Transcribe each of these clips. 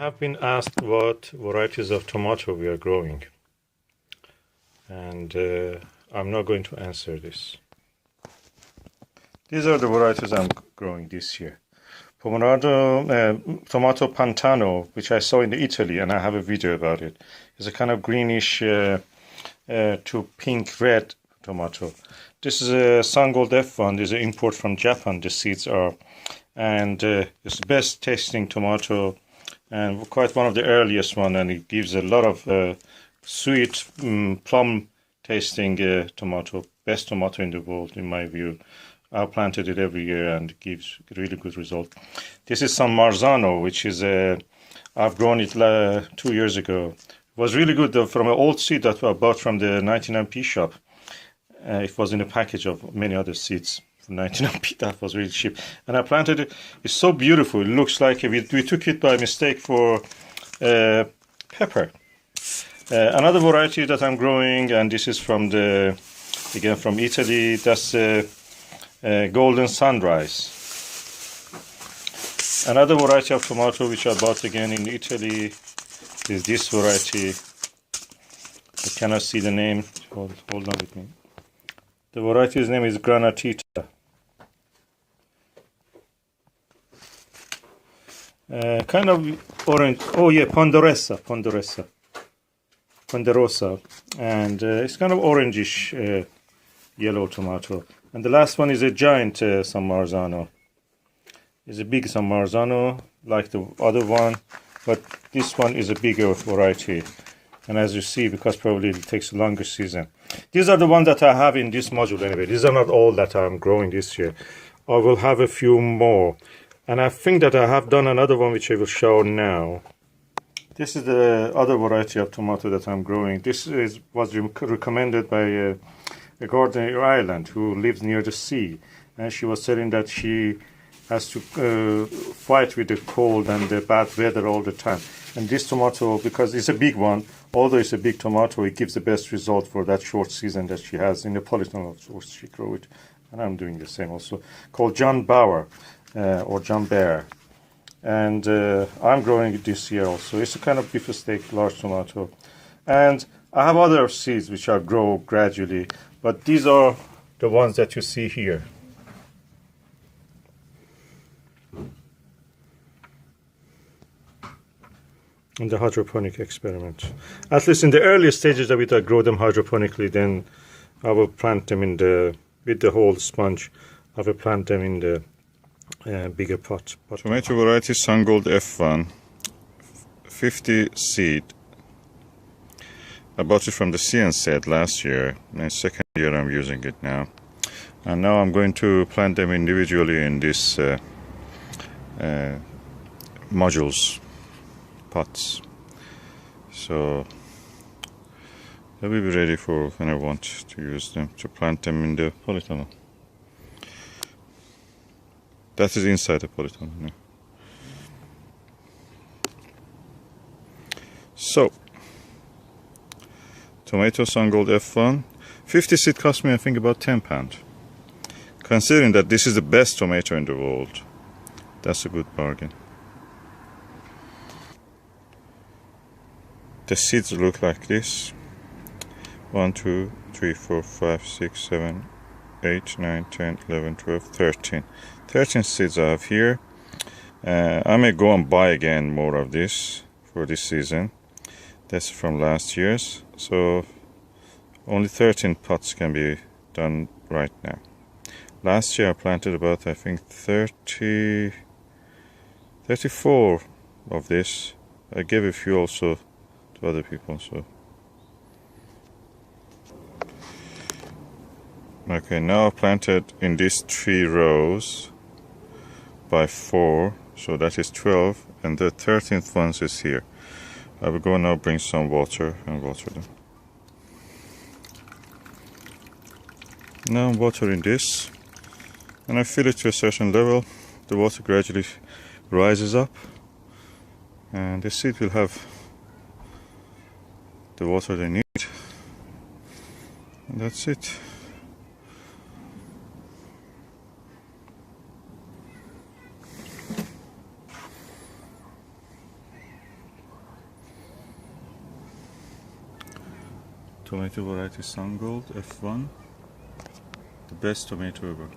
have been asked what varieties of tomato we are growing, and I'm not going to answer this. These are the varieties I'm growing this year. Tomato Pantano, which I saw in Italy, and I have a video about it. It's a kind of greenish to pink red tomato. This is a Sungold F1. This is an import from Japan. The seeds are, and it's the best tasting tomato, and quite one of the earliest one. And it gives a lot of sweet plum tasting tomato. Best tomato in the world, in my view. I planted it every year and it gives really good result. This is some Marzano, which is I've grown it 2 years ago. It was really good from an old seed that I bought from the 99p shop. It was in a package of many other seeds from 99p. That was really cheap. And I planted it. It's so beautiful. It looks like we took it by mistake for pepper. Another variety that I'm growing, and this is from again from Italy. That's Golden Sunrise. Another variety of tomato which I bought again in Italy is this variety. I cannot see the name. Hold on with me. The variety's name is Granatita. Kind of orange. Oh yeah, Ponderosa, and it's kind of orangish yellow tomato. And the last one is a giant San Marzano. It's a big San Marzano, like the other one, but this one is a bigger variety. And as you see, because probably it takes a longer season. These are the ones that I have in this module anyway. These are not all that I'm growing this year. I will have a few more. And I think that I have done another one which I will show now. This is the other variety of tomato that I'm growing. This was recommended by a gardener in Ireland who lives near the sea. And she was saying that she has to fight with the cold and the bad weather all the time. And this tomato, because it's a big one, although it's a big tomato, it gives the best result for that short season that she has. In Neapolitan, of course, she grows it. And I'm doing the same also. Called John Bauer, or John Bear. And I'm growing it this year also. It's a kind of beef steak, large tomato. And I have other seeds which I grow gradually. But these are the ones that you see here. In the hydroponic experiment. At least in the earlier stages of it, I grow them hydroponically. Then I will plant them with the whole sponge. I will plant them in the bigger pot. Tomato variety Sungold F1, 50 seed. I bought it from the CN last year. My second year I'm using it now. And now I'm going to plant them individually in this modules. Pots, so they will be ready for when I want to use them, to plant them in the polytunnel. That is inside the polytunnel. Yeah. So, tomato Sungold F1, 50 seed cost me I think about £10. Considering that this is the best tomato in the world, that's a good bargain. The seeds look like this. 1, 2, 3, 4, 5, 6, 7, 8, 9, 10, 11, 12, 13. 13 seeds I have here. I may go and buy again more of this for this season. That's from last year's. So only 13 pots can be done right now. Last year I planted about, I think, 34 of this. I gave a few also to other people. So okay, now I've planted in these 3 rows by 4, so that is 12, and the 13th one is here. I will go now bring some water and water them. Now I'm watering this, and I fill it to a certain level. The water gradually rises up, and the seed will have the water they need, and that's it. tomato variety Sungold F1, the best tomato ever.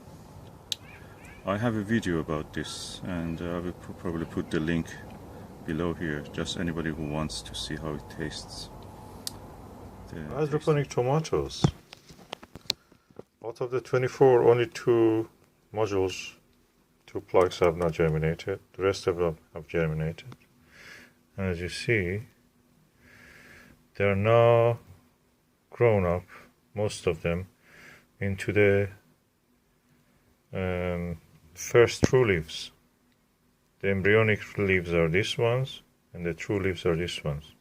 I have a video about this, and I will probably put the link below here, just anybody who wants to see how it tastes. Hydroponic tomatoes. Out of the 24, only 2 modules, 2 plugs have not germinated. The rest of them have germinated. And as you see, they are now grown up, most of them, into the first true leaves. The embryonic leaves are these ones, and the true leaves are these ones.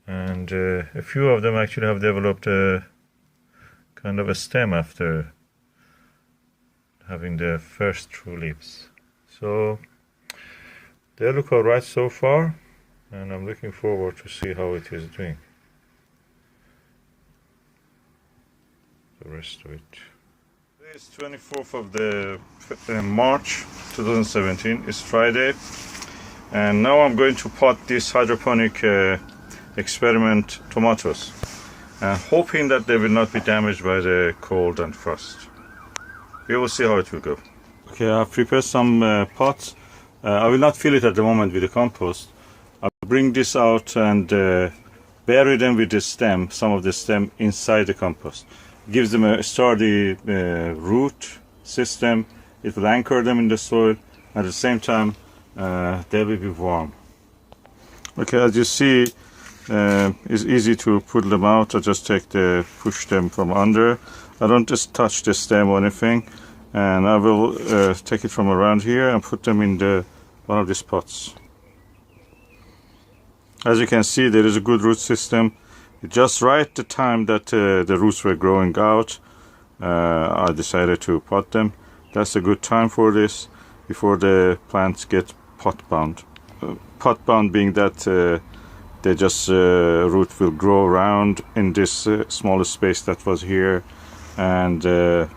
And a few of them actually have developed a kind of a stem after having the first true leaves. So they look alright so far, and I'm looking forward to see how it is doing. The rest of it. Today is 24th of the March 2017. It's Friday, and now I'm going to pot these hydroponic experiment tomatoes, hoping that they will not be damaged by the cold and frost. We will see how it will go. Okay, I've prepared some pots. I will not fill it at the moment with the compost. I'll bring this out and bury them with the stem, some of the stem inside the compost. It gives them a sturdy root system. It will anchor them in the soil. At the same time, they will be warm. Okay, as you see, it's easy to pull them out. I just push them from under. I don't just touch the stem or anything, and I will take it from around here and put them in one of these pots. As you can see, there is a good root system. Just right the time that the roots were growing out, I decided to pot them. That's a good time for this, before the plants get pot bound. Pot bound being that they just root will grow around in this smaller space that was here, and they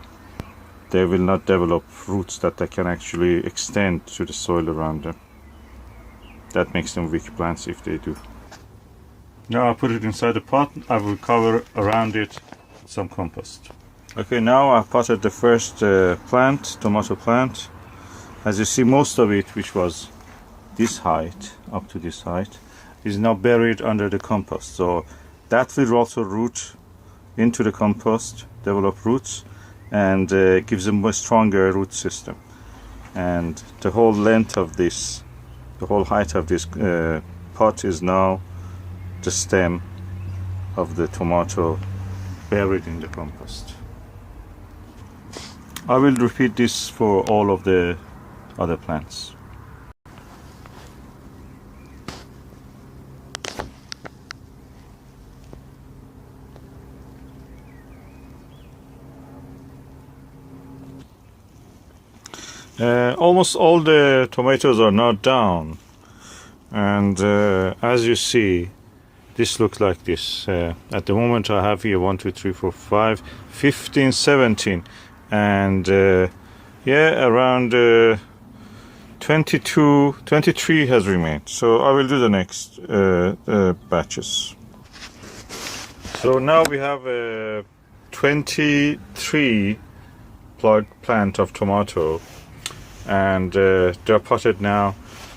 will not develop roots that they can actually extend to the soil around them. That makes them weak plants if they do. Now I put it inside the pot. I will cover around it with some compost. Okay, now I potted the first plant, tomato plant. As you see, most of it, which was this height, up to this height, is now buried under the compost. So that will also root into the compost, develop roots, and gives them a stronger root system. And the whole length of this, the whole height of this pot is now the stem of the tomato buried in the compost. I will repeat this for all of the other plants. Almost all the tomatoes are now down, and as you see, this looks like this. At the moment I have here 1, 2, 3, 4, 5, 15, 17, and yeah, around 22, 23 has remained. So I will do the next batches. So now we have 23 plant of tomato, and they're potted now.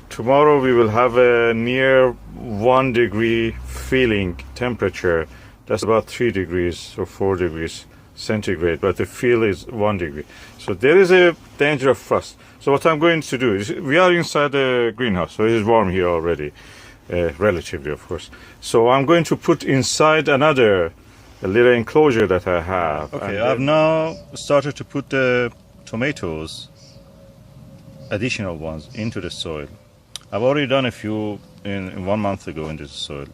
Tomorrow we will have a near 1 degree feeling temperature. That's about 3 degrees or 4 degrees centigrade, but the feel is 1 degree. So there is a danger of frost. So what I'm going to do is, we are inside the greenhouse, so it is warm here already, relatively of course. So I'm going to put inside a little enclosure that I have. Okay, I've now started to put the tomatoes, additional ones, into the soil. I've already done a few in 1 month ago in this soil.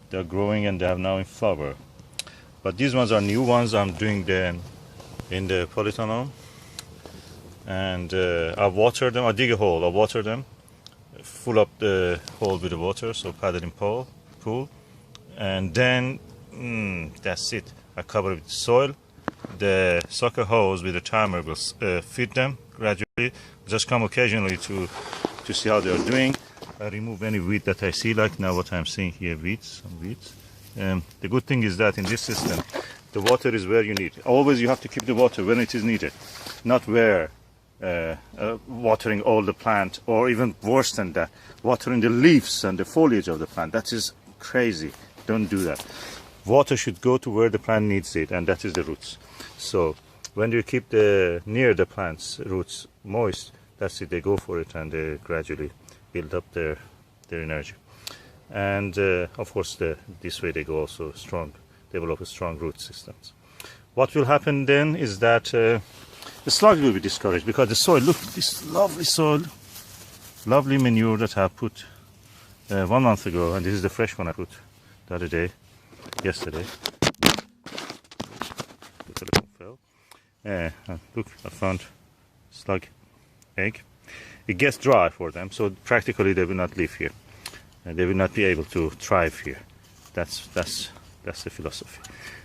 They're growing and they have now in flower. But these ones are new ones. I'm doing them in the polytunnel. And I water them. I dig a hole, I water them, fill up the hole with the water, so paddling pool. And then, that's it. I cover it with soil. The sucker hose with the timer will feed them gradually. Just come occasionally to see how they are doing. I remove any weed that I see, like now what I'm seeing here, weeds, some weeds. The good thing is that in this system, the water is where you need. Always you have to keep the water when it is needed, not where watering all the plant, or even worse than that, watering the leaves and the foliage of the plant. That is crazy. Don't do that. Water should go to where the plant needs it, and that is the roots. So when you keep near the plant's roots moist, that's it, they go for it, and they gradually build up their energy. And of course this way they go also strong, develop a strong root systems. What will happen then is that the slugs will be discouraged, because the soil, look, this lovely soil, lovely manure that I put 1 month ago, and this is the fresh one I put the other day, yesterday. The telephone fell. Look, I found slug egg. It gets dry for them, so practically they will not live here. They will not be able to thrive here. That's the philosophy.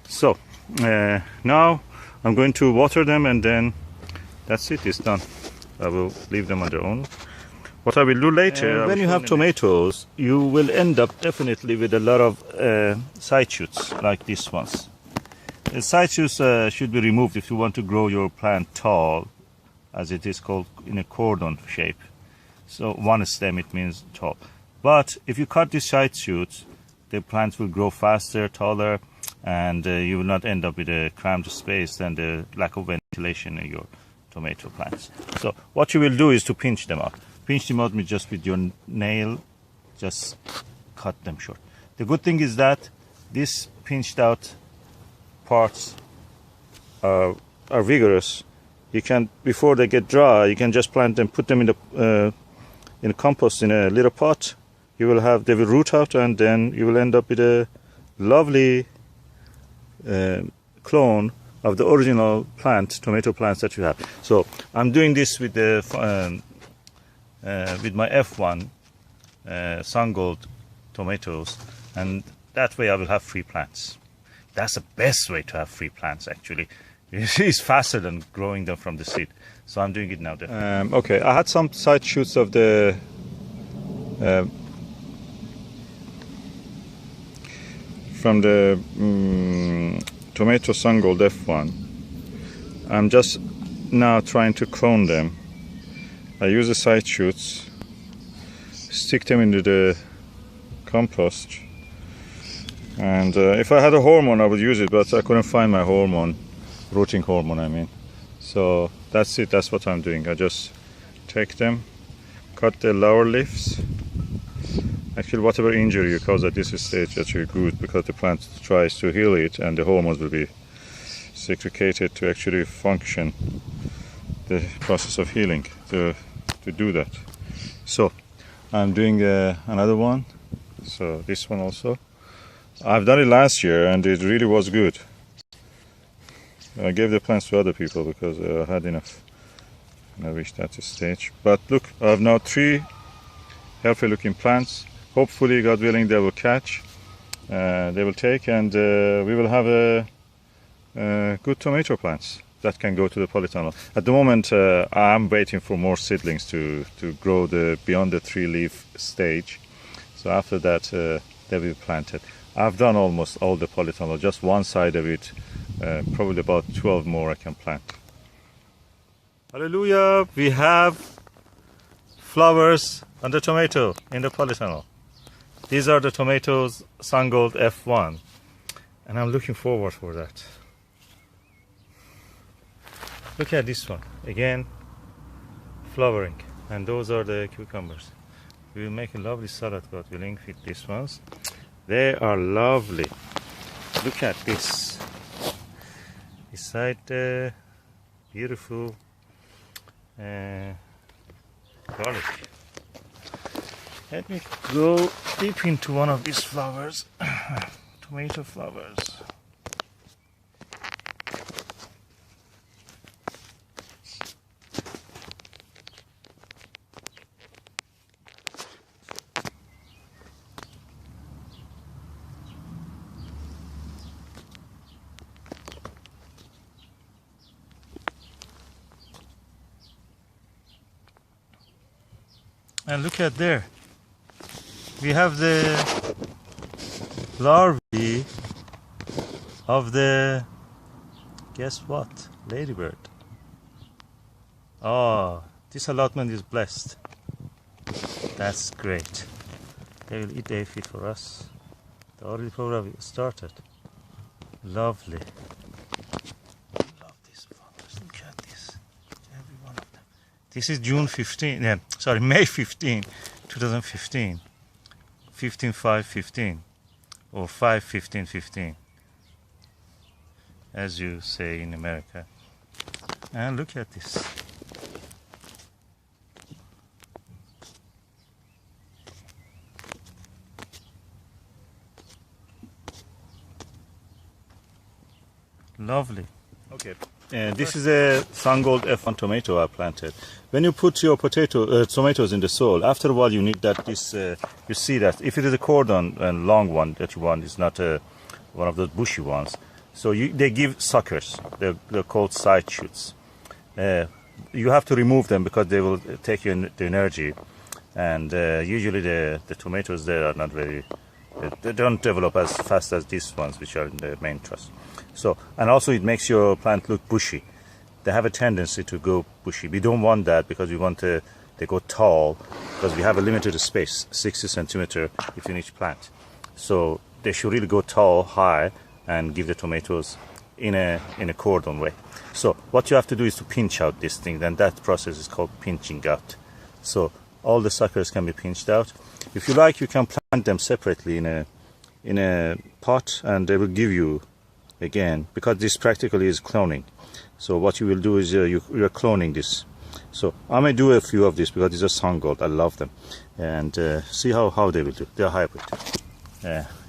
So now I'm going to water them, and then that's it, it's done. I will leave them on their own. What I will do later, when you have tomatoes, you will end up definitely with a lot of side shoots like these ones. The side shoots should be removed if you want to grow your plant tall, as it is called, in a cordon shape. So one stem, it means tall. But if you cut these side shoots, the plants will grow faster, taller, and you will not end up with a cramped space and the lack of ventilation in your tomato plants. So what you will do is to pinch them out. Pinch them out just with your nail, just cut them short. The good thing is that these pinched out parts are vigorous. You can, before they get dry, you can just plant them, put them in compost in a little pot. They will root out, and then you will end up with a lovely clone of the original tomato plants that you have. So I'm doing this with my F1 Sungold tomatoes, and that way I will have free plants. That's the best way to have free plants, actually. It's faster than growing them from the seed. So I'm doing it now. Okay, I had some side shoots of the from the tomato Sungold F1. I'm just now trying to clone them. I use the side shoots, stick them into the compost, and if I had a hormone I would use it, but I couldn't find my hormone, rooting hormone I mean. So that's it, that's what I'm doing. I just take them, cut the lower leaves. Actually, whatever injury you cause at this stage, that's really good, because the plant tries to heal it, and the hormones will be secreted to actually function the process of healing, to do that. So I'm doing another one. So this one also, I've done it last year and it really was good. I gave the plants to other people because I had enough and I reached that stage. But look, I have now 3 healthy looking plants. Hopefully, God willing, they will catch, they will take, and we will have good tomato plants that can go to the polytunnel. At the moment, I'm waiting for more seedlings to grow beyond the 3-leaf stage. So after that, they will be planted. I've done almost all the polytunnel, just one side of it, probably about 12 more I can plant. Hallelujah! We have flowers on the tomato in the polytunnel. These are the tomatoes Sungold F1, and I'm looking forward for that. Look at this one, again flowering, and those are the cucumbers. We will make a lovely salad, God willing, with these ones. They are lovely. Look at this. Beside the beautiful garlic. Let me go deep into one of these flowers, tomato flowers. And look at there. We have the larvae of the, guess what, ladybird. Oh, this allotment is blessed. That's great. They will eat aphid for us. The already program started. Lovely. Love these flowers. Look at this. Every one of them. This is June 15. Sorry, May 15, 2015. 15/5/15 or 5/15/15, as you say in America. And look at this. Lovely. Okay. This is a Sungold F1 tomato I planted. When you put your tomatoes in the soil, after a while you need that. You see that if it is a cordon and long one that you want, it's not one of those bushy ones. So they give suckers. They're called side shoots. You have to remove them because they will take the energy. And usually the tomatoes there are not very. They don't develop as fast as these ones, which are in the main truss. So, and also it makes your plant look bushy. They have a tendency to go bushy. We don't want that because we want they go tall, because we have a limited space, 60 centimeter within each plant. So they should really go tall, high, and give the tomatoes in a cordon way. So what you have to do is to pinch out this thing. Then that process is called pinching out. So all the suckers can be pinched out. If you like, you can plant them separately in a pot, and they will give you, again, because this practically is cloning. So what you will do is you're cloning this. So I may do a few of this because these are Sungold. I love them. And see how they will do. They're hybrid.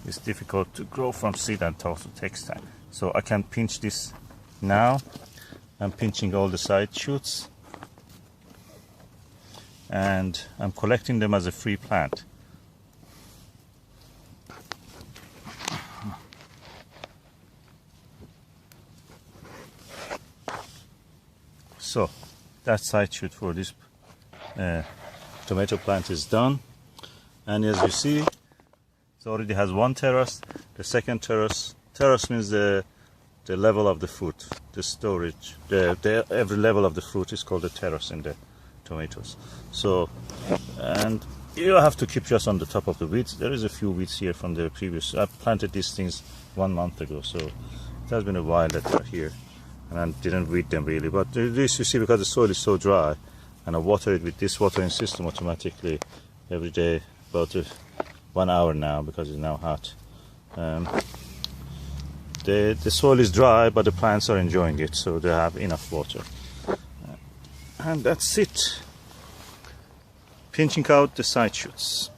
It's difficult to grow from seed and also takes time. So I can pinch this now. I'm pinching all the side shoots. And I'm collecting them as a free plant. So that side shoot for this tomato plant is done, and as you see, it already has one terrace. The second terrace means the level of the fruit, the storage. Every level of the fruit is called a terrace in the tomatoes. So, and you have to keep just on the top of the weeds. There is a few weeds here from the previous. I planted these things 1 month ago, so it has been a while that they're here. And I didn't weed them really, but this, you see, because the soil is so dry, and I water it with this watering system automatically every day, about 1 hour now, because it's now hot. The soil is dry, but the plants are enjoying it, so they have enough water. And that's it. Pinching out the side shoots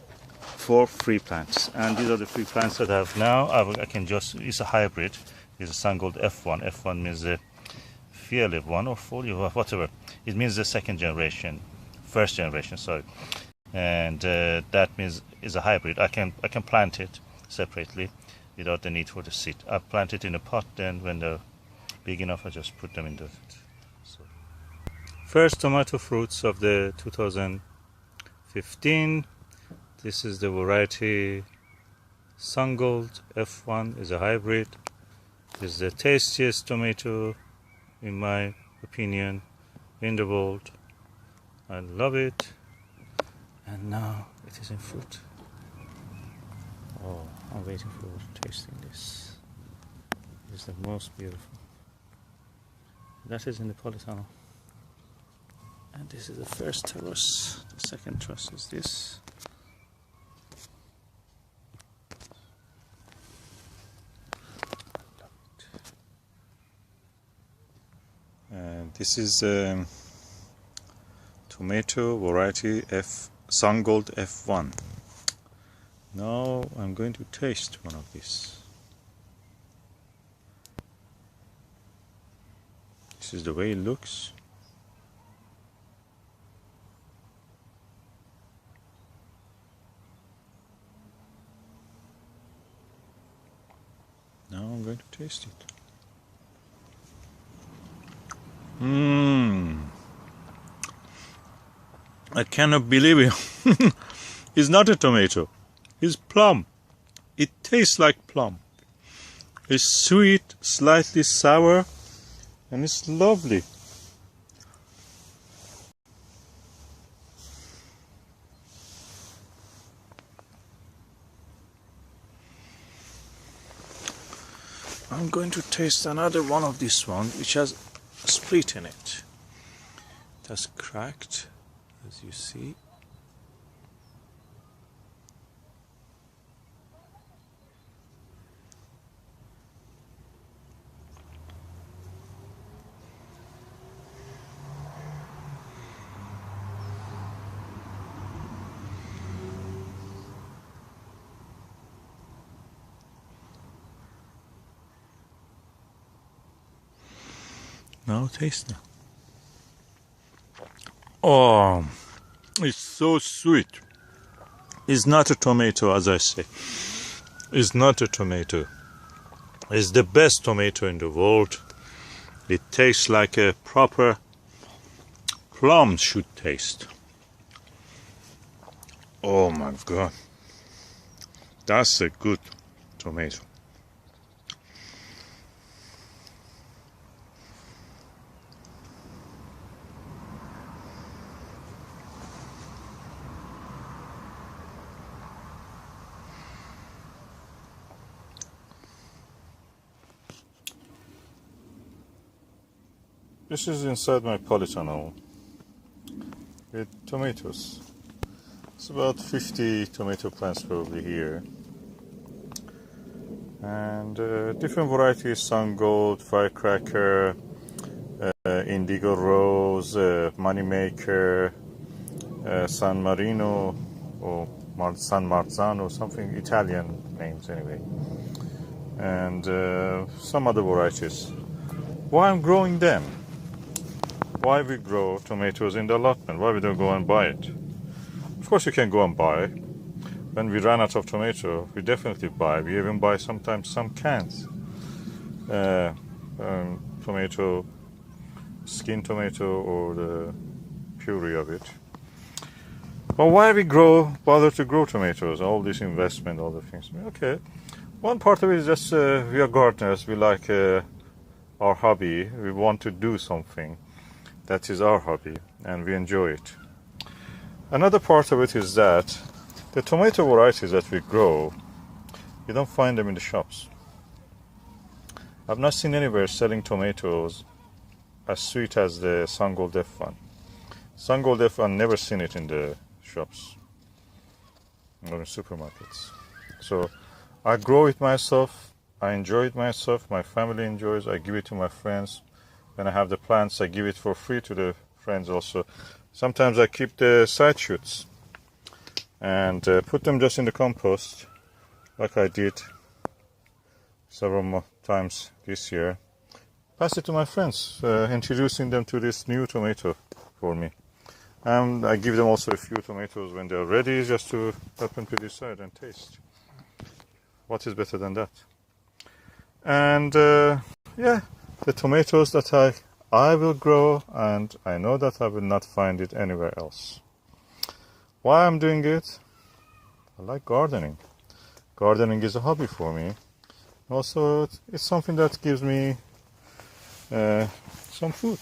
for free plants, and these are the free plants that I have now. I can just, it's a hybrid. It's a Sungold F1. F1 means the Fearlive one or folio or whatever. It means the first generation, sorry. And that means is a hybrid. I can plant it separately without the need for the seed. I plant it in a pot, then when they're big enough, I just put them in the. So. First tomato fruits of the 2015. This is the variety Sungold F1, is a hybrid. This is the tastiest tomato, in my opinion, in the world. I love it. And now it is in fruit. Oh, I'm waiting for tasting this. It's the most beautiful. That is in the Napolitano. And this is the first terrace. The second terrace is this. This is tomato variety Sungold F1. Now I'm going to taste one of these. This is the way it looks. Now I'm going to taste it. I cannot believe it. It's not a tomato. It's plum. It tastes like plum. It's sweet, slightly sour, and it's lovely. I'm going to taste another one of this one, which has a split in it. It has cracked, as you see. Now taste now. Oh, it's so sweet. It's not a tomato, as I say. It's not a tomato. It's the best tomato in the world. It tastes like a proper plum should taste. Oh my God. That's a good tomato. This is inside my polytunnel with tomatoes. It's about 50 tomato plants probably here. And different varieties: Sungold, Firecracker, Indigo Rose, Moneymaker, San Marino, or San Marzano, something Italian names anyway. And some other varieties. Why I'm growing them? Why we grow tomatoes in the allotment? Why we don't go and buy it? Of course you can go and buy. When we run out of tomato, we definitely buy. We even buy sometimes some cans. Tomato, skin tomato, or the puree of it. But why we bother to grow tomatoes? All this investment, all the things. Okay, one part of it is just we are gardeners. We like our hobby. We want to do something. That is our hobby, and we enjoy it. Another part of it is that the tomato varieties that we grow, you don't find them in the shops. I've not seen anywhere selling tomatoes as sweet as the Sungold F1. Sungold F1, never seen it in the shops or in supermarkets. So I grow it myself. I enjoy it myself. My family enjoys. I give it to my friends. When I have the plants, I give it for free to the friends also. Sometimes I keep the side shoots and put them just in the compost, like I did several times this year. Pass it to my friends, introducing them to this new tomato for me. And I give them also a few tomatoes when they're ready, just to help them to decide and taste. What is better than that? And yeah, the tomatoes that I will grow, and I know that I will not find it anywhere else. Why I'm doing it? I like gardening. Gardening is a hobby for me. Also, it's something that gives me some food.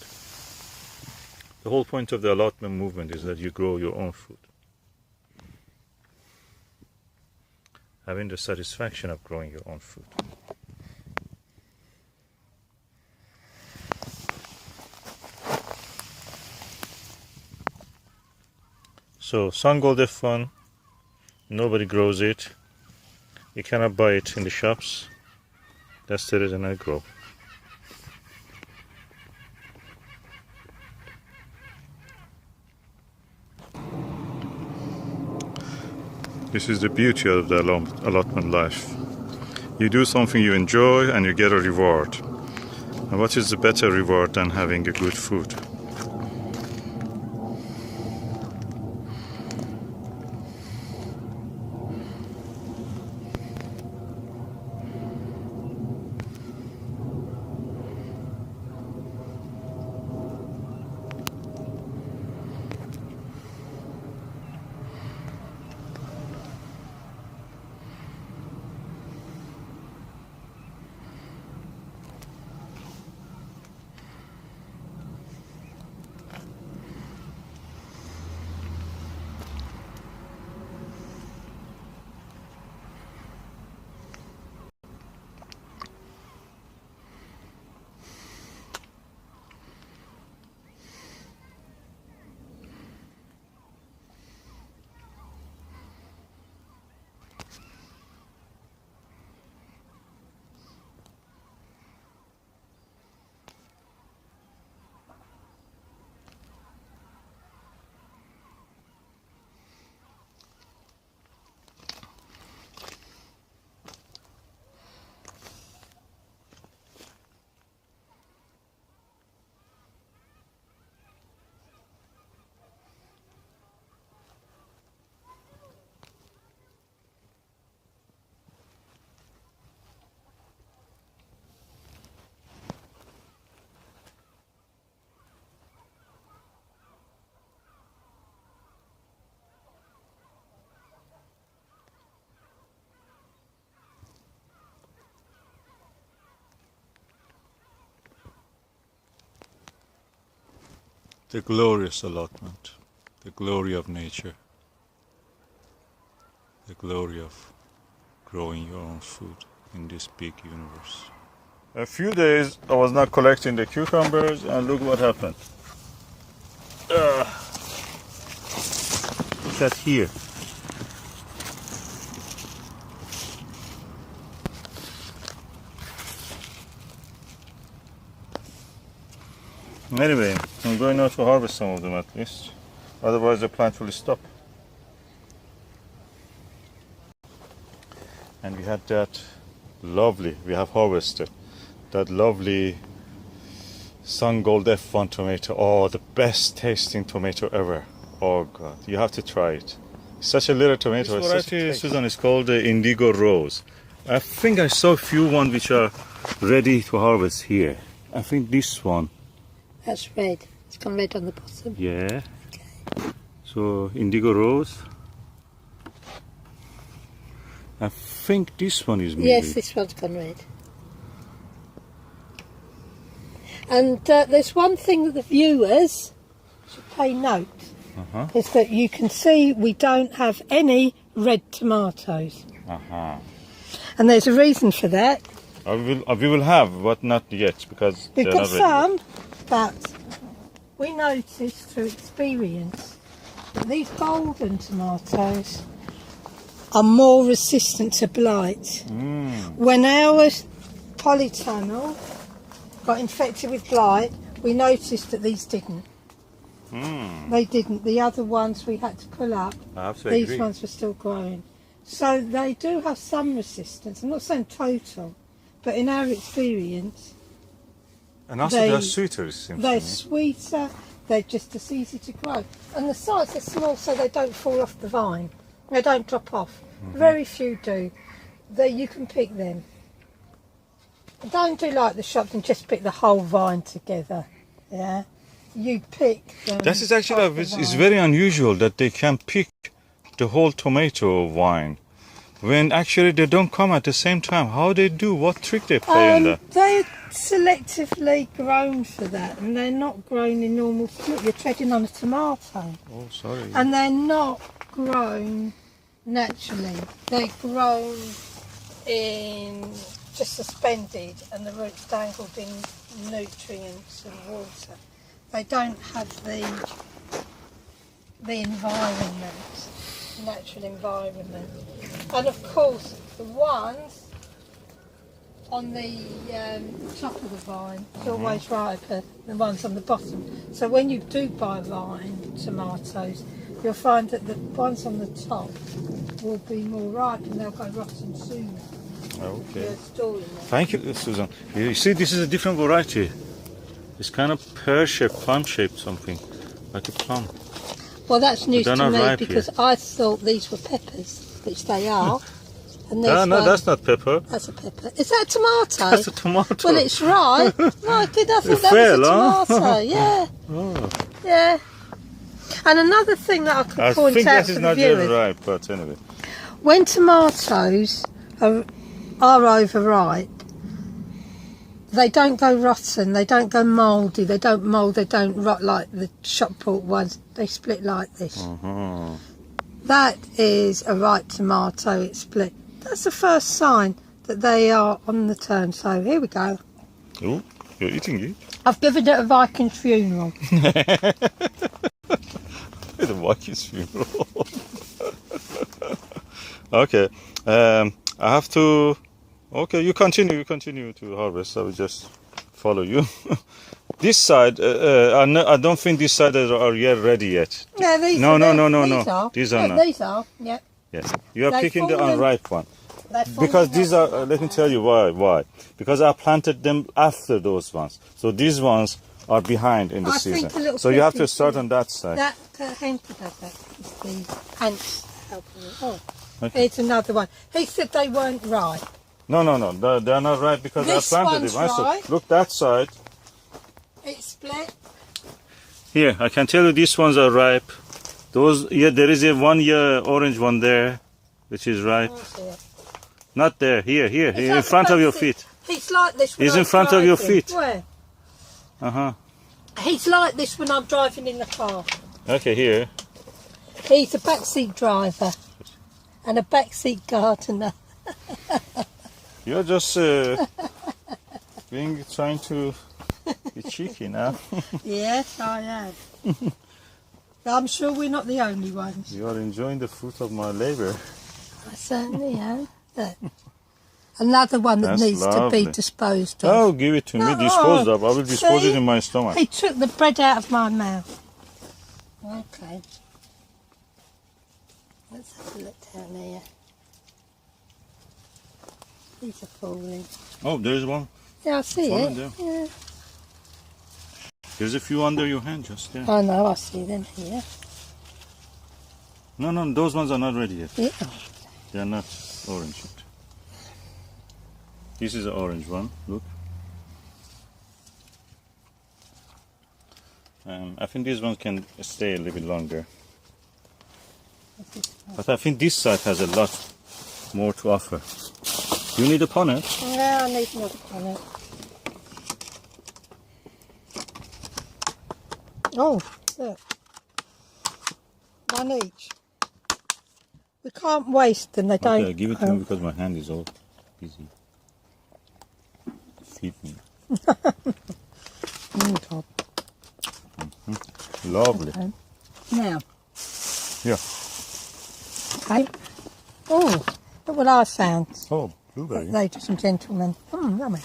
The whole point of the allotment movement is that you grow your own food. Having the satisfaction of growing your own food. So Sungold F1, nobody grows it. You cannot buy it in the shops. That's the reason I grow. This is the beauty of the allotment life. You do something you enjoy and you get a reward. And what is the better reward than having a good food? The glorious allotment, the glory of nature, the glory of growing your own food in this big universe. A few days I was not collecting the cucumbers, and look what happened. Look at here. Anyway, I'm going now to harvest some of them at least, otherwise the plant will stop. And we had that lovely, we have harvested that lovely Sungold F1 tomato. Oh, the best tasting tomato ever. Oh God, you have to try it. It's such a little tomato. This variety, Susan, is called the Indigo Rose. I think I saw a few ones which are ready to harvest here. I think this one. That's red. It's gone red on the bottom. Yeah. Okay. So Indigo Rose. I think this one is maybe. Yes, this one's gone red. And there's one thing that the viewers should pay note, is that you can see we don't have any red tomatoes. And there's a reason for that. We will have, but not yet, because We've they're got not ready some, yet. but we noticed through experience that these golden tomatoes are more resistant to blight. When our polytunnel got infected with blight, we noticed that these didn't. They didn't. The other ones we had to pull up. These ones were still growing. So they do have some resistance. I'm not saying total, but in our experience, and also they're sweeter, it seems. They're sweeter. They're just as easy to grow, and the size is small, so they don't fall off the vine. They don't drop off. Very few do. You can pick them. Don't do like the shops and just pick the whole vine together. Yeah, you pick them. That is actually it's very unusual that they can pick the whole tomato vine when actually they don't come at the same time. How they do? What trick they play in that? They're selectively grown for that, and they're not grown in normal. Look, you're treading on a tomato. Oh, sorry. And they're not grown naturally. They're grown in just suspended, and the roots dangled in nutrients and water. They don't have the environment, natural environment. And of course, the ones on the top of the vine is always riper than the ones on the bottom. So when you do buy vine tomatoes, you'll find that the ones on the top will be more ripe and they'll go rotten sooner. Okay. Storing them. Thank you, Susan. You see, this is a different variety. It's kind of pear-shaped, plum-shaped something, like a plum. Well, that's news to me because yet. I thought these were peppers, which they are. And No, that's not pepper. That's a pepper. Is that a tomato? That's a tomato. Well, it's right. No, I thought that was a tomato. Yeah. Oh. Yeah. And another thing that I could point out that for is the not yet viewers, ripe, but anyway. when tomatoes are overripe, they don't go rotten, they don't go mouldy, they don't mould, they don't rot like the shop bought ones. They split like this. That is a ripe tomato, it's split. That's the first sign that they are on the turn. So here we go. Oh, you're eating it? I've given it a Viking's funeral. The Viking's funeral. Okay. I have to... Okay, you continue to harvest. I will just follow you. This side, I don't think this side are yet ready yet. Yeah, these no. are. These are not. These are, yeah. Yes. You are They've picking the fallen. unripe one. They're Because fallen these out. are, let me tell you why. Because I planted them after those ones. So these ones are behind in the I think a season. little So you have bit to is start good. on that side. That Henker does that. It's the ants helping it. Oh, Okay. here's another one. He said they weren't right. No. They are not ripe because This I planted one's them. I said, ripe. look that side. It's split. Here, I can tell you these ones are ripe. Those, there is a 1 year orange one there, which is ripe. Oh, dear. Not there, here, It's in front of your opposite. feet. He's like this. when He's I in front of your drive him. feet. Where? He's like this when I'm driving in the car. Okay, here. He's a backseat driver and a backseat gardener. You're just trying to be cheeky now. Yes, I am. I'm sure we're not the only ones. You are enjoying the fruit of my labor. I certainly am. Look. Another one that That's needs lovely. to be disposed of. Oh, give it to me. No, Disposed of. I will dispose see? it in my stomach. He took the bread out of my mouth. Okay. Let's have a look down here. These are falling. Oh, there's one. Yeah, I see Fallen it. down. Yeah. There's a few under your hand just there. I know, I see them here. No, those ones are not ready yet. Yeah. They are not orange yet. This is an orange one. Look. I think these ones can stay a little bit longer. But I think this side has a lot more to offer. You need a punnet? Yeah, I need another one. Oh, look. One each. We can't waste them, they don't. Okay, give it to me because my hand is all busy. Feed me. God. Lovely. Okay. Now. Yeah. Okay. Oh, look what I found. Oh, blueberry. Ladies and gentlemen. Yummy.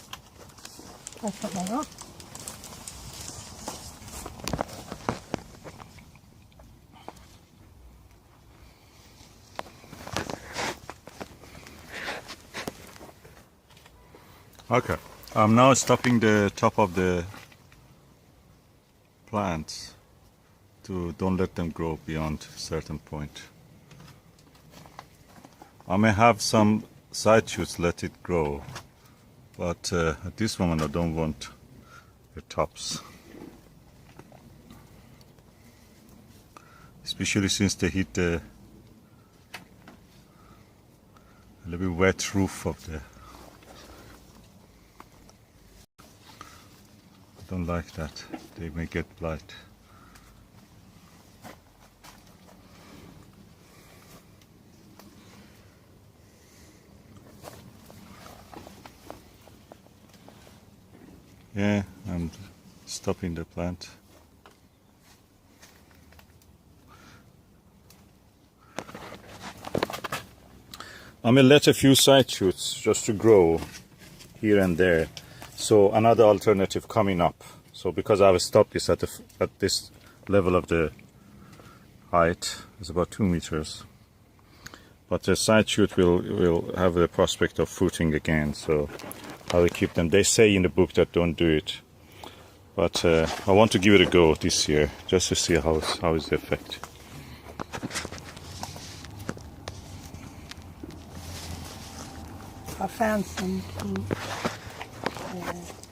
That's what they are. Okay. I'm now stopping the top of the plants to don't let them grow beyond a certain point. I may have some side shoots let it grow, but at this moment I don't want the tops. Especially since they hit the a little bit wet roof of the. I don't like that. They may get blight. Yeah, I'm stopping the plant. I may let a few side shoots just to grow here and there. So another alternative coming up. So because I have stopped this at this level of the height, it's about 2 meters. But the side shoot will have the prospect of fruiting again. So I will keep them. They say in the book that don't do it, but I want to give it a go this year just to see how is the effect. I found some.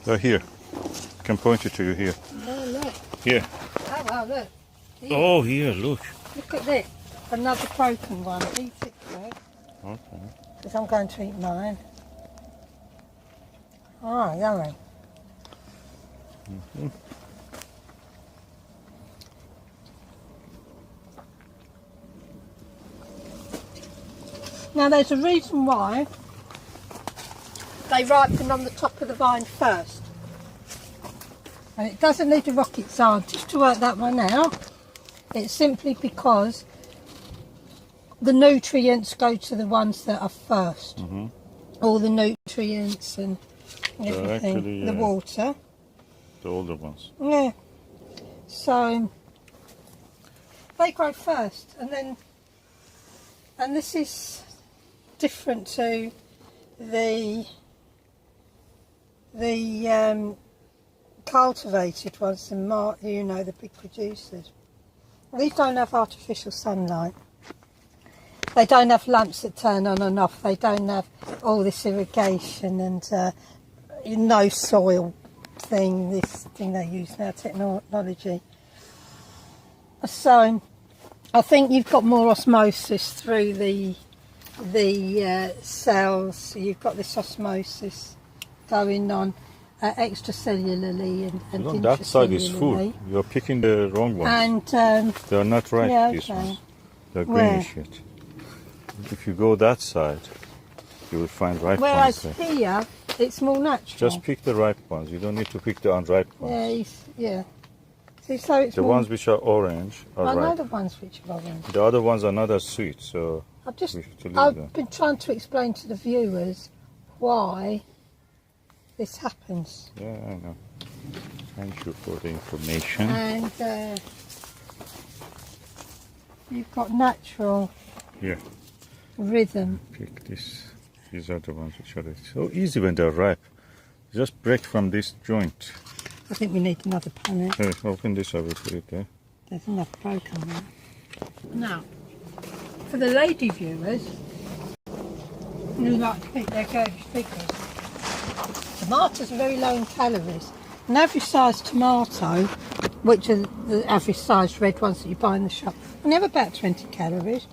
Oh, here. I can point it to you here. Oh, look. Here. Oh, wow, look. Here. Oh, here, look. Look at this. Another broken one. Eat it first. Okay. Because I'm going to eat mine. Oh, yummy. Mm-hmm. Now, there's a reason why they ripen on the top of the vine first. And it doesn't need a rocket scientist to work that one out. It's simply because the nutrients go to the ones that are first. Mm-hmm. All the nutrients and everything, actually, the water. The older ones. Yeah. So they grow first, and this is different to the cultivated ones, the big producers. These don't have artificial sunlight. They don't have lamps that turn on and off. They don't have all this irrigation and no soil thing, this thing they use now, technology. So I think you've got more osmosis through the cells. You've got this osmosis going on, extracellularly and No, that side is full. intracellularly. You're picking the wrong ones. And They are not ripe, yeah, these okay. ones. They're Where? greenish yet. If you go that side, you will find ripe whereas ones there. here, it's more natural. Just pick the ripe ones. You don't need to pick the unripe ones. Yeah. See, so it's The more, ones which are orange are I know ripe. the ones which are orange. The other ones are not as sweet, so I've just, we have to leave them. I've been trying to explain to the viewers why this happens. Yeah, I know. Thank you for the information. And you've got natural Here, rhythm. pick this. These are the ones which are so easy when they're ripe. Just break from this joint. I think we need another panel. Hey, open this, I will put it there. There's enough broken there. Now, for the lady viewers who like to pick their Kurdish figures, tomatoes are very low in calories. An average sized tomato, which are the average sized red ones that you buy in the shop, only have about 20 calories.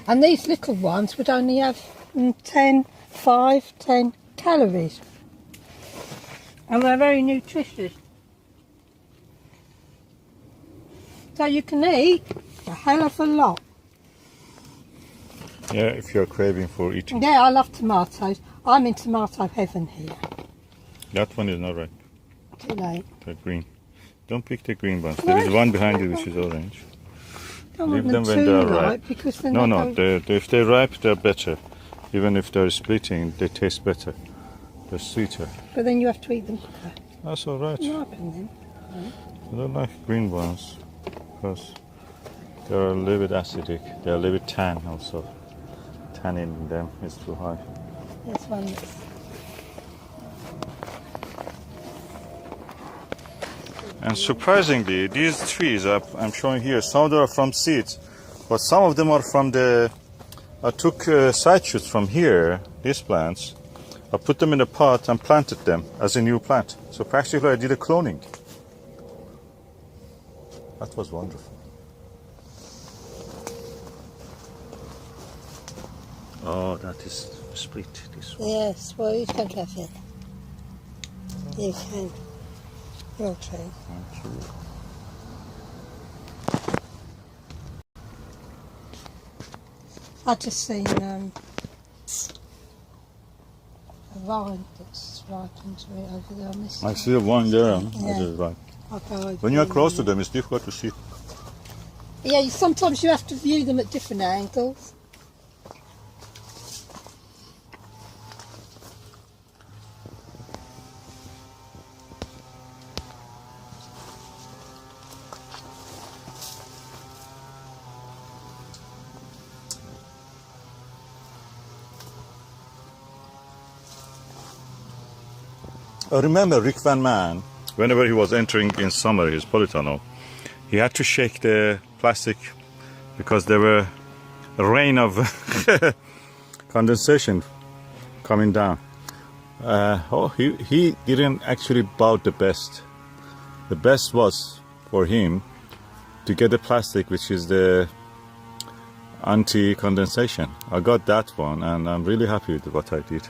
And these little ones would only have 10 calories. And they're very nutritious. So you can eat a hell of a lot. Yeah, if you're craving for eating. Yeah, I love tomatoes. I'm in tomato heaven here. That one is not right. Too late. The green. Don't pick the green ones. There is one behind it which is orange. Don't Leave want them when too they are ripe. because then No, they go, if they're ripe, they're better. Even if they're splitting, they taste better. They're sweeter. but then you have to eat them quicker. That's all right. Ripen them. I don't like green ones because they're a little bit acidic. They're a little bit tan also. Tannin in them is too high. This one is. And surprisingly, these trees I'm showing here, some of them are from seeds, but some of them are from the. I took side shoots from here, these plants. I put them in a pot and planted them as a new plant. So practically I did a cloning. That was wonderful. Oh, that is split, this one. Yes, well, you can have it. You can. Your tree. Thank you. I've just seen a vine that's ripened to it over there. I see one there. Yeah. That is right. I'll go over When you're there. close to them, it's difficult to see. Yeah, sometimes you have to view them at different angles. I remember Rick Van Man, whenever he was entering in summer his polytunnel, he had to shake the plastic because there were a rain of condensation coming down. He didn't actually bow the best. The best was for him to get the plastic, which is the anti-condensation. I got that one and I'm really happy with what I did.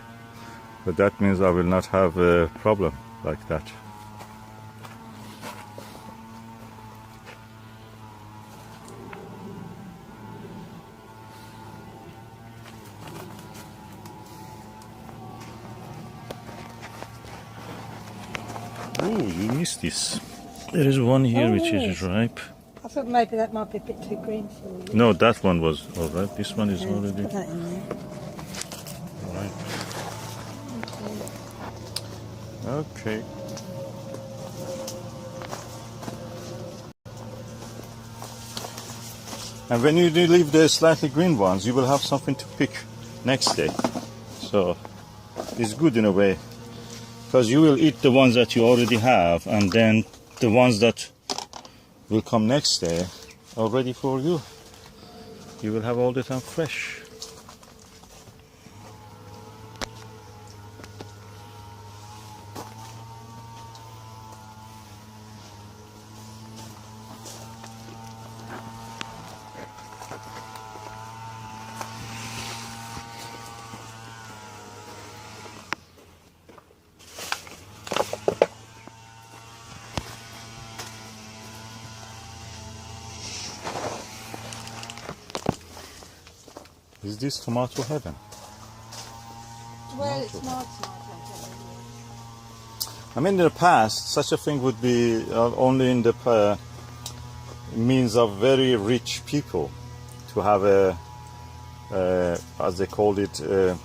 But that means I will not have a problem like that. Oh, you missed this. There is one here which is ripe. I thought maybe that might be a bit too green for you. No, that one was all right. This one is Yeah, already put that in there. right. Okay. And when you leave the slightly green ones, you will have something to pick next day. So it's good in a way, because you will eat the ones that you already have, and then the ones that will come next day are ready for you. You will have all the time fresh. Is this tomato heaven? Well, it's my tomato. I mean, in the past, such a thing would be only in the means of very rich people to have a, as they called it, a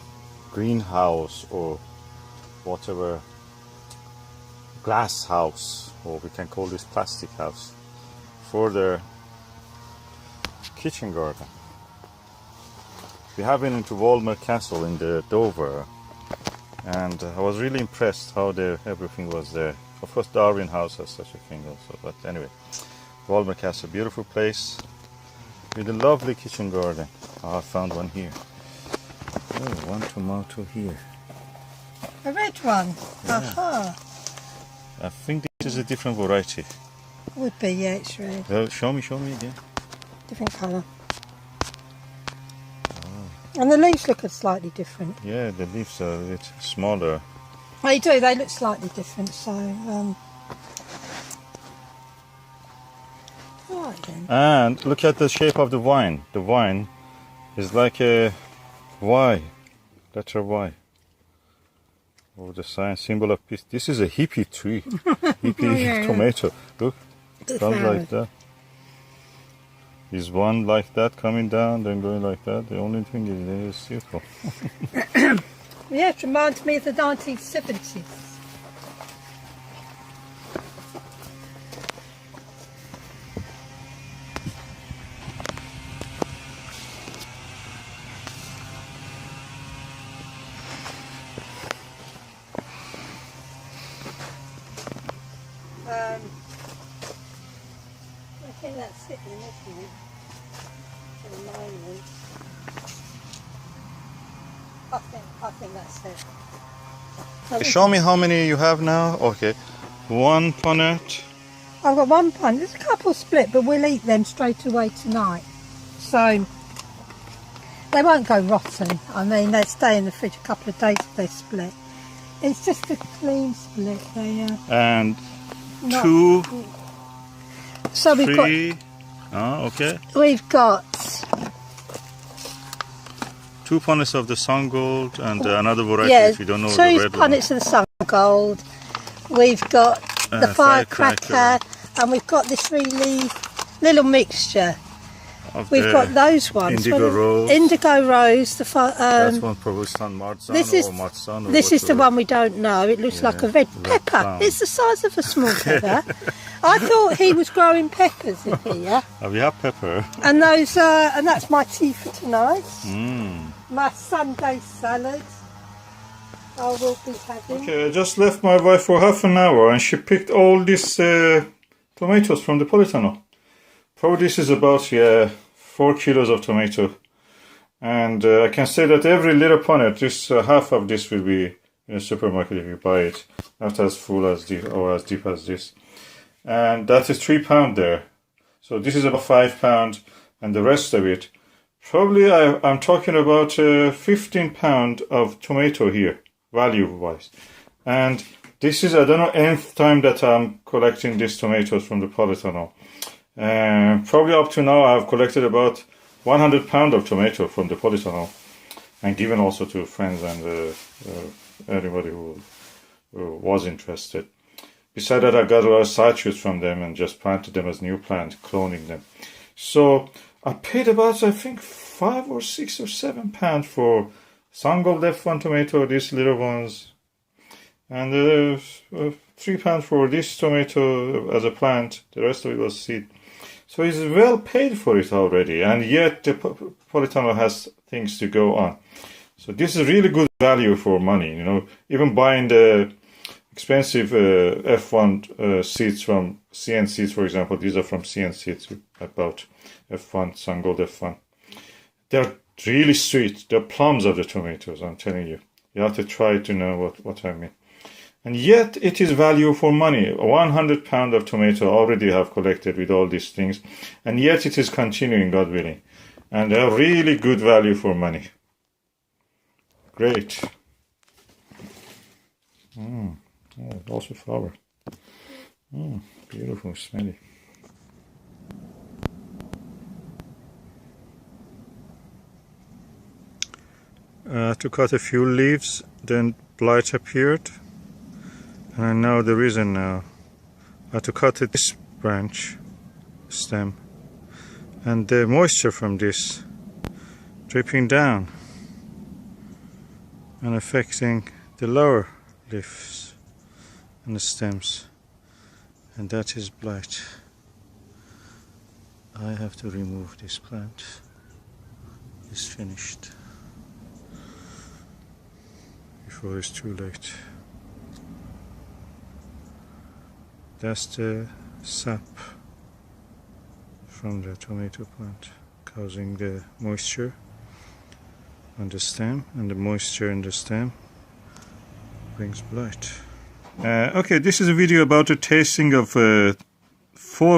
greenhouse or whatever, glass house, or we can call this plastic house, for their kitchen garden. We have been into Walmer Castle in the Dover, and I was really impressed how everything was there. Of course, Darwin House has such a thing also, but anyway, Walmer Castle, beautiful place with a lovely kitchen garden. Oh, I found one here. Oh, one tomato here. A red one? Yeah. Aha. I think this is a different variety. Would be, yeah, it's red. Show me again. Different colour. And the leaves look slightly different. Yeah, the leaves are a bit smaller. They do, they look slightly different, so... Right then. And look at the shape of the vine. The vine is like a Y, letter Y. Oh, the sign, symbol of peace. This is a hippie tree, hippie tomato. Look, comes like that. Is one like that coming down, then going like that? The only thing is there is circle. Yeah, it reminds me of the 1970s. I think that's it then, isn't it? For the moment. I think that's it. So Show me how many you have now. Okay, one punnet. I've got one pint. There's a couple split, but we'll eat them straight away tonight. So they won't go rotten. I mean, they stay in the fridge a couple of days if they split. It's just a clean split. And Not- two, So three. Oh, okay. we've got 2 punnets of the Sungold and another variety yeah, if you don't know the 2 red one. punnets of the Sungold. We've got the firecracker, and we've got this really little mixture. Of We've the got those ones. Indigo Rose. Indigo Rose. That's one probably Marzano this is or Marzano. this is the whatever. one we don't know. It looks like a red red pepper. plum. It's the size of a small pepper. I thought he was growing peppers in here. We have pepper. And those, and that's my tea for tonight. Mm. My Sunday salad. I will be having. Okay, I just left my wife for half an hour and she picked all these tomatoes from the polytunnel. Probably this is about 4 kilos of tomato. And I can say that every little punnet, this half of this will be in a supermarket if you buy it. Not as full as this or as deep as this. And that is 3 pounds there. So this is about 5 pounds, and the rest of it, probably I'm talking about 15 pounds of tomato here, value-wise. And this is, I don't know, nth time that I'm collecting these tomatoes from the polytunnel. Probably up to now I've collected about 100 pounds of tomato from the polytunnel, and given also to friends and anybody who was interested. Besides that, I got a lot of side shoots from them and just planted them as new plants, cloning them. So I paid about, I think, 5 or 6 or 7 pounds for Sungold F1 tomato, these little ones, and 3 pounds for this tomato as a plant. The rest of it was seed. So he's well paid for it already, and yet the polytunnel has things to go on. So this is really good value for money. You know, even buying the expensive F1 seeds from CN Seeds, for example. These are from CN Seeds. I bought F1, Sungold F1. They're really sweet. They're plums of the tomatoes, I'm telling you. You have to try to know what I mean. And yet it is value for money. 100 pounds of tomato already have collected with all these things. And yet it is continuing, God willing. And they are really good value for money. Great. Oh, also flower. Beautiful, smelly. to cut a few leaves, then blight appeared, and I know the reason now. I had to cut this branch stem, and the moisture from this dripping down and affecting the lower leaves and the stems, and that is blight. I have to remove this plant. It's finished before it's too late. That's the sap from the tomato plant causing the moisture on the stem, and the moisture in the stem brings blight. Okay, this is a video about the tasting of 4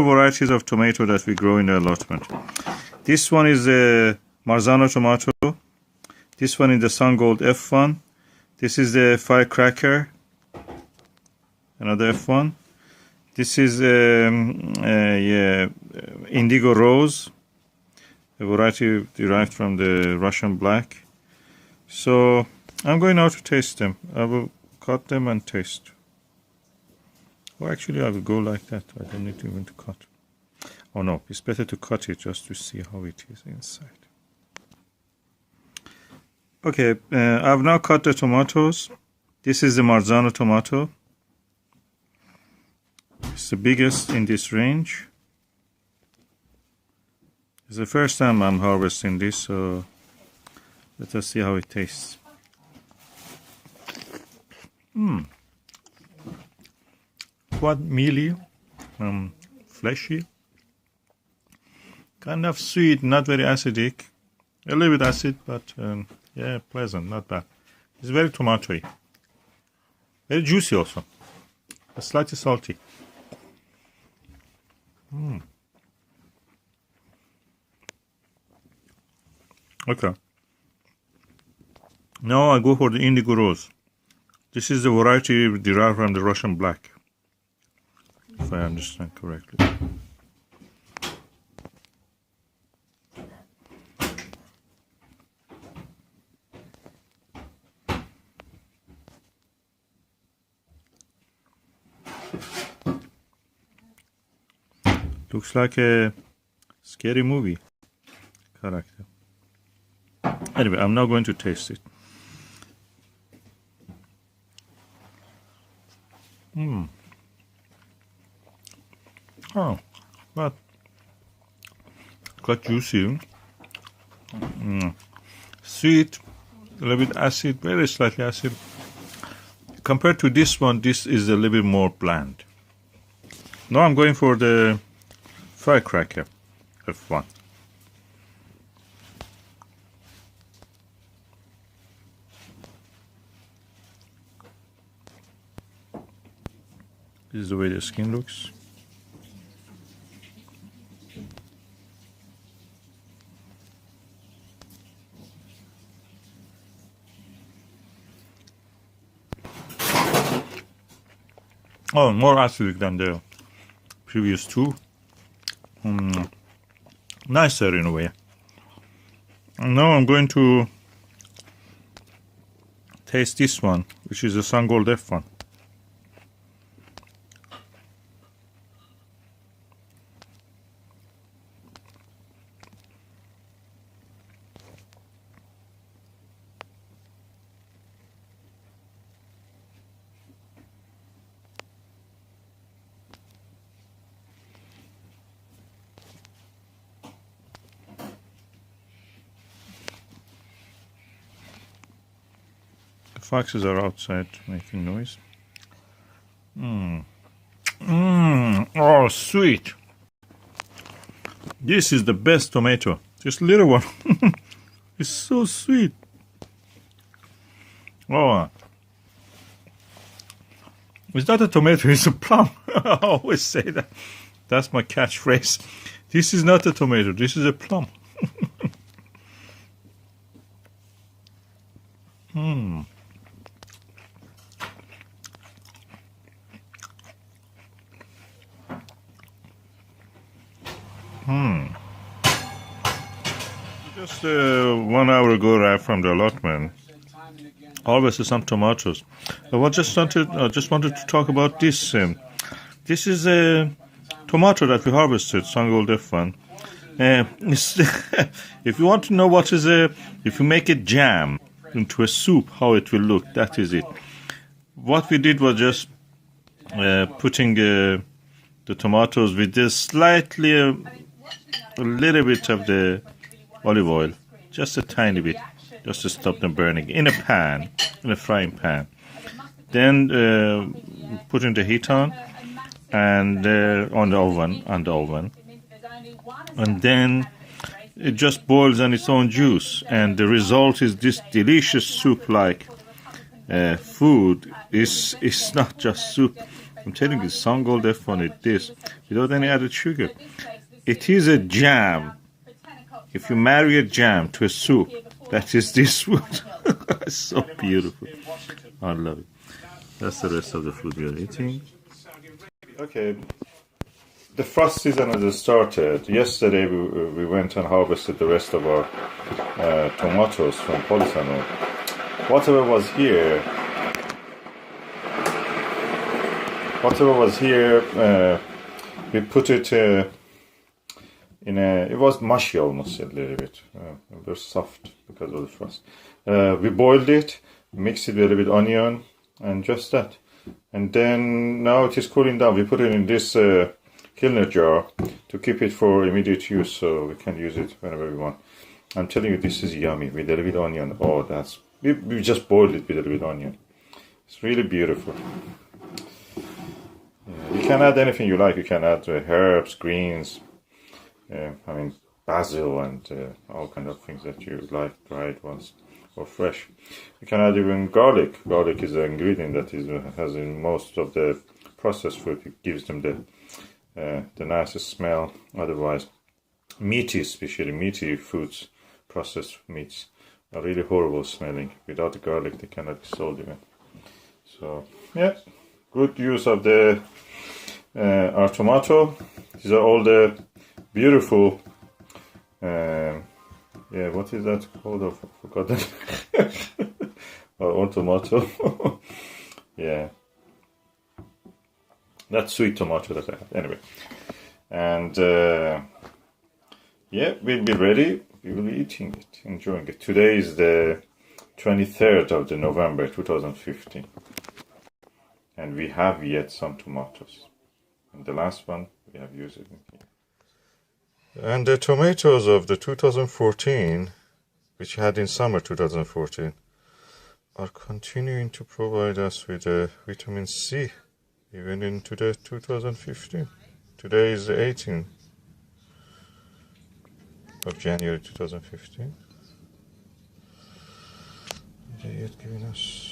varieties of tomato that we grow in the allotment. This one is the Marzano Tomato. This one is the Sungold F1. This is the Firecracker, another F1. This is Indigo Rose, a variety derived from the Russian black. So I'm going now to taste them. I will cut them and taste. Or actually I will go like that. I don't need even to cut. Oh no, it's better to cut it just to see how it is inside. Okay, I've now cut the tomatoes. This is the Marzano tomato. It's the biggest in this range. It's the first time I'm harvesting this, so let us see how it tastes. Quite mealy, fleshy, kind of sweet, not very acidic. A little bit acid, but yeah, pleasant, not bad. It's very tomatoey, very juicy also, but slightly salty. Okay. Now I go for the Indigo Rose. This is the variety derived from the Russian black, if I understand correctly. Looks like a scary movie character. Anyway, I'm now going to taste it. Oh, but quite juicy. Sweet, a little bit acid, very slightly acid. Compared to this one, this is a little bit more bland. Now I'm going for the Firecracker F1. This is the way the skin looks. Oh, more acidic than the previous two. Nicer in a way. And now I'm going to taste this one, which is the Sungold F1. Foxes are outside making noise. Oh, sweet. This is the best tomato. This little one. It's so sweet. Oh. It's not a tomato, it's a plum. I always say that. That's my catchphrase. This is not a tomato, this is a plum. Just 1 hour ago, arrived from the allotment. Harvested some tomatoes. I just wanted to talk about this. This is a tomato that we harvested, Sungold F1. If you want to know what is if you make a jam into a soup, how it will look, that is it. What we did was just putting the tomatoes with this slightly a little bit of the olive oil, just a tiny bit, just to stop them burning, in a pan, in a frying pan. Then putting the heat on and on the oven, and then it just boils on its own juice, and the result is this delicious soup-like food. It's not just soup. I'm telling you, Sungold F1 is this, without any added sugar. It is a jam. If you marry a jam to a soup, that is this food. It's so beautiful. I love it. That's the rest of the food we are eating. Okay, the frost season has started. Yesterday we went and harvested the rest of our tomatoes from Polisano. Whatever was here, we put it it was mushy almost a little bit. It was soft because of the frost. We boiled it, mixed it with a little bit onion, and just that. And then now it is cooling down. We put it in this Kilner jar to keep it for immediate use, so we can use it whenever we want. I'm telling you, this is yummy with a little bit of onion. Oh, we just boiled it with a little bit of onion. It's really beautiful. You can add anything you like. You can add herbs, greens, basil, and all kind of things that you like, dried ones or fresh. You can add even garlic. Garlic is an ingredient that has in most of the processed food. It gives them the nicest smell. Otherwise, especially meaty foods, processed meats, are really horrible smelling. Without the garlic, they cannot be sold even. So yeah, good use of our tomato. These are all the beautiful. What is that called? I've forgotten. Our own tomato. Yeah. That sweet tomato that I have. Anyway. And we'll be ready. We will be eating it, enjoying it. Today is the 23rd of November 2015. And we have yet some tomatoes. And the last one, we have used it in here. And the tomatoes of the 2014, which we had in summer 2014, are continuing to provide us with vitamin C, even into the 2015. Today is the 18th of January 2015. They are giving us